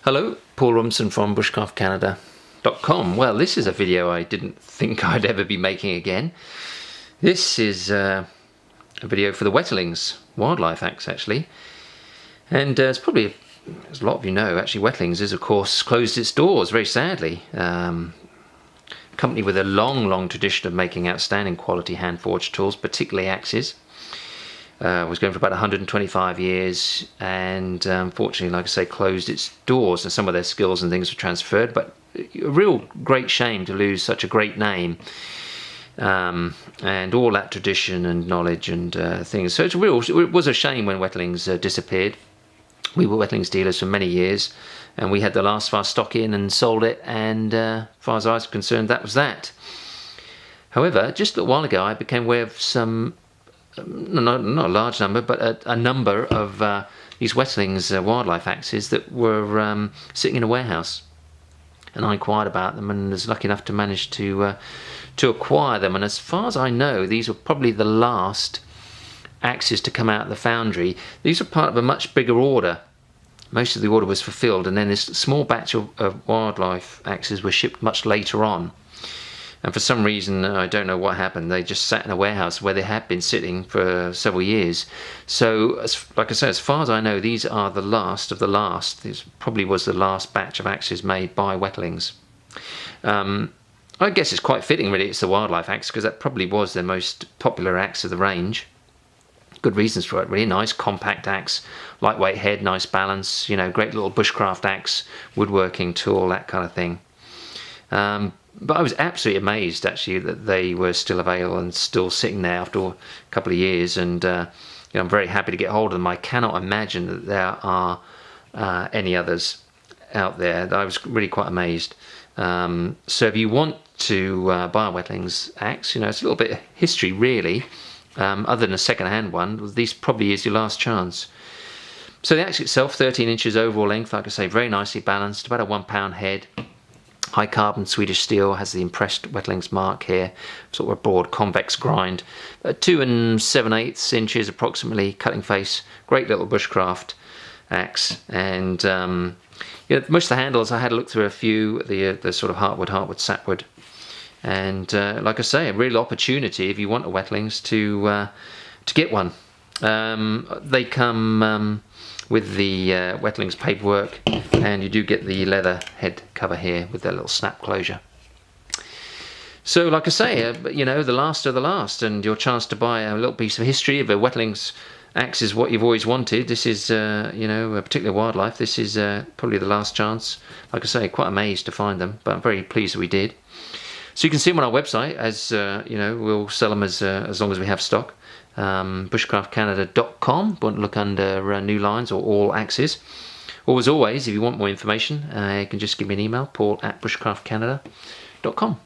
Hello, Paul Robinson from bushcraftcanada.com. Well, this is a video I didn't think I'd ever be making again. This is a video for the Wetterlings wildlife axe, actually. And it's probably, as a lot of you know, actually Wetterlings has of course closed its doors, very sadly. Company with a long tradition of making outstanding quality hand-forged tools, particularly axes. Was going for about 125 years, and unfortunately, like I say, closed its doors, and some of their skills and things were transferred, but a real great shame to lose such a great name, and all that tradition and knowledge and things. So it was a shame when Wetterlings disappeared. We were Wetterlings dealers for many years, and we had the last of our stock in and sold it, and as far as I was concerned, that was that. However, just a little while ago, I became aware of some, not a large number, but a number of these Wetterlings wildlife axes that were sitting in a warehouse. And I inquired about them and was lucky enough to manage to acquire them. And as far as I know, these were probably the last axes to come out of the foundry. These were part of a much bigger order. Most of the order was fulfilled, and then this small batch of wildlife axes were shipped much later on. And for some reason, I don't know what happened, they just sat in a warehouse where they had been sitting for several years. So, like I say, as far as I know, these are the last of the last. This probably was the last batch of axes made by Wetterlings. I guess it's quite fitting, really, it's the wildlife axe, because that probably was their most popular axe of the range. Good reasons for it, really. Nice compact axe, lightweight head, nice balance, you know, great little bushcraft axe, woodworking tool, that kind of thing. But I was absolutely amazed, actually, that they were still available and still sitting there after a couple of years, and you know, I'm very happy to get hold of them. I cannot imagine that there are any others out there. I was really quite amazed. So if you want to buy a Wetterlings axe, you know, it's a little bit of history, really. Other than a second-hand one, this probably is your last chance. So the axe itself, 13 inches overall length, like I say, very nicely balanced, about a 1 pound head. High carbon Swedish steel, has the impressed Wetterlings mark here, sort of a broad convex grind. 2 7/8 inches approximately cutting face, great little bushcraft axe. And you know, most of the handles, I had a look through a few, the sort of heartwood, sapwood. And like I say, a real opportunity if you want a Wetterlings to get one. They come with the Wetterlings paperwork, and you do get the leather head cover here with that little snap closure. So like I say, you know, the last of the last, and your chance to buy a little piece of history of a Wetterlings axe is what you've always wanted. This is, you know, a particular wildlife. This is probably the last chance. Like I say, quite amazed to find them, but I'm very pleased that we did. So you can see them on our website, as you know, we'll sell them as long as we have stock. bushcraftcanada.com. Want to look under new lines or all axes. Or as always, if you want more information, you can just give me an email, paul@bushcraftcanada.com.